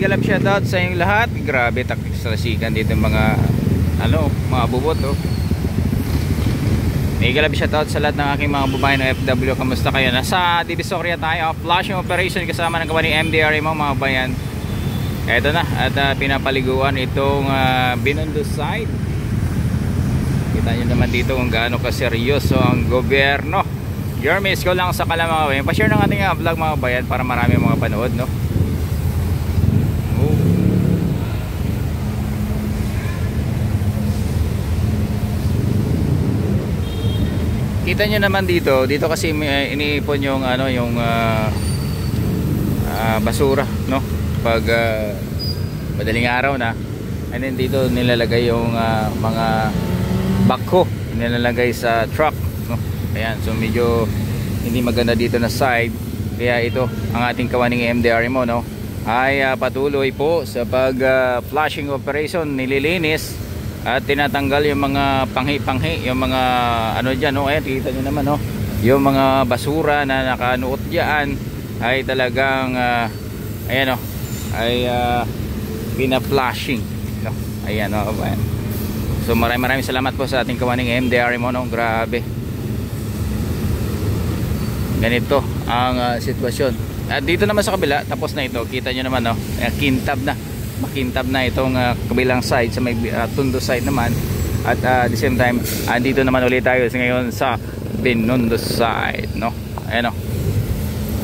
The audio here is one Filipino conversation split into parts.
mega love shoutout sa inyong lahat. Grabe, taktik sa lasikan dito mga mga bubot oh. Mega love shoutout sa lahat ng aking mga babae ng FW. Kamusta kayo? Nasa Divisoria tayo, flashing operation kasama ng kawani MDRA mga bayan. Eto na at pinapaliguan itong Binondo side. Kita nyo naman dito kung gaano kaseryoso ang gobyerno. Jeremy, ko lang sa Kalamang Away. Pa-share ng ating vlog mga bayan para marami mga panood, no? Kita nyo naman dito kasi iniipon yung basura, no? Pag madaling araw na, and then dito nilalagay yung mga backhoe, nilalagay sa truck, no? Ayan, so medyo hindi maganda dito na side. Kaya ito ang ating kawaning MDRA mo, no? Ay patuloy po sa pag flushing operation, nililinis at tinatanggal yung mga panghi-panghi, yung mga dyan, no? Ayan, kita nyo naman, no? Yung mga basura na nakanuot dyan ay talagang ayan, no? Ay pina-flushing, no? Ayan, no? Ayan. So maraming salamat po sa ating kawaning MDRA mo, no? Grabe, ganito ang sitwasyon. At dito naman sa kabila, tapos na ito, kita nyo naman, no? Makintab na itong kabilang side sa may Tondo side naman. At the same time, andito naman ulit tayo ngayon sa Binondo side, no? Ayan, no?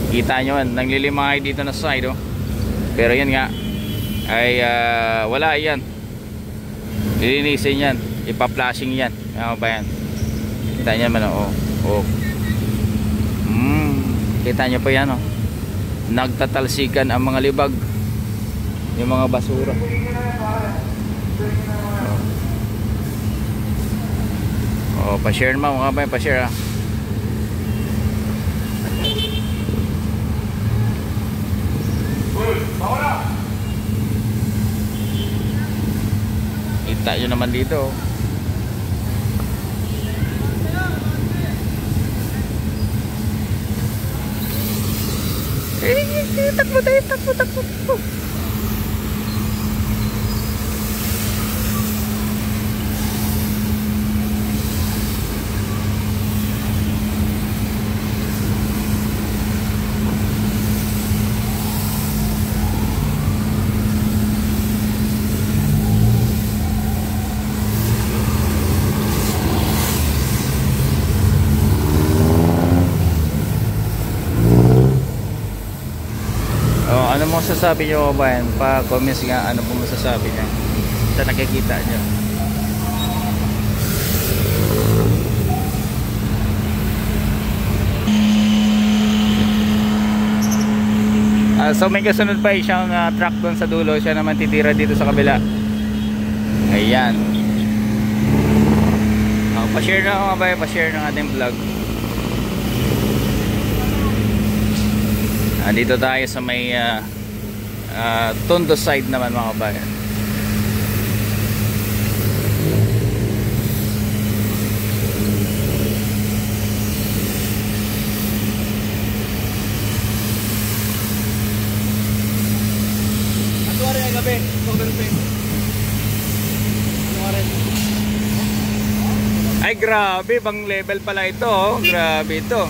Kita nyo, nanglilimay dito na side, no? Pero yan nga ay wala yan. Lilinisin yan, ipa-flashing yan. Ano ba yan? Kita nyo naman, oh. Kita nyo pa yan, oh. Nagtatalsikan ang mga libag, yung mga basura. Pa-share mo mga ba, pa-share ah. Kita nyo naman dito, oh. Takbo tayo, takbo. Ano mo sasabi nyo ba yan? Pa-comments nga ano po masasabi nyo sa nakikita nyo. So may kasunod pa siyang truck doon sa dulo. Siya naman titira dito sa kabila. Ayan. Pa-share na mga bayan, pa-share ng ating vlog. Dito tayo sa may Tondo side naman mga bayan. Ay grabe, bang level pala ito, oh. Grabe ito.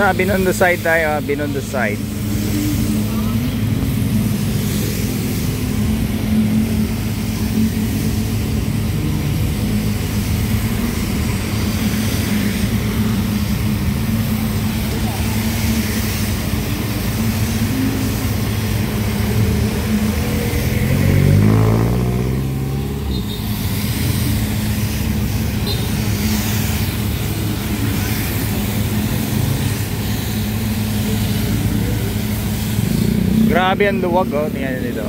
Nasa Binondo side tayo, Binondo side. Grabe ang luwag, oh. Tingnan nyo dito.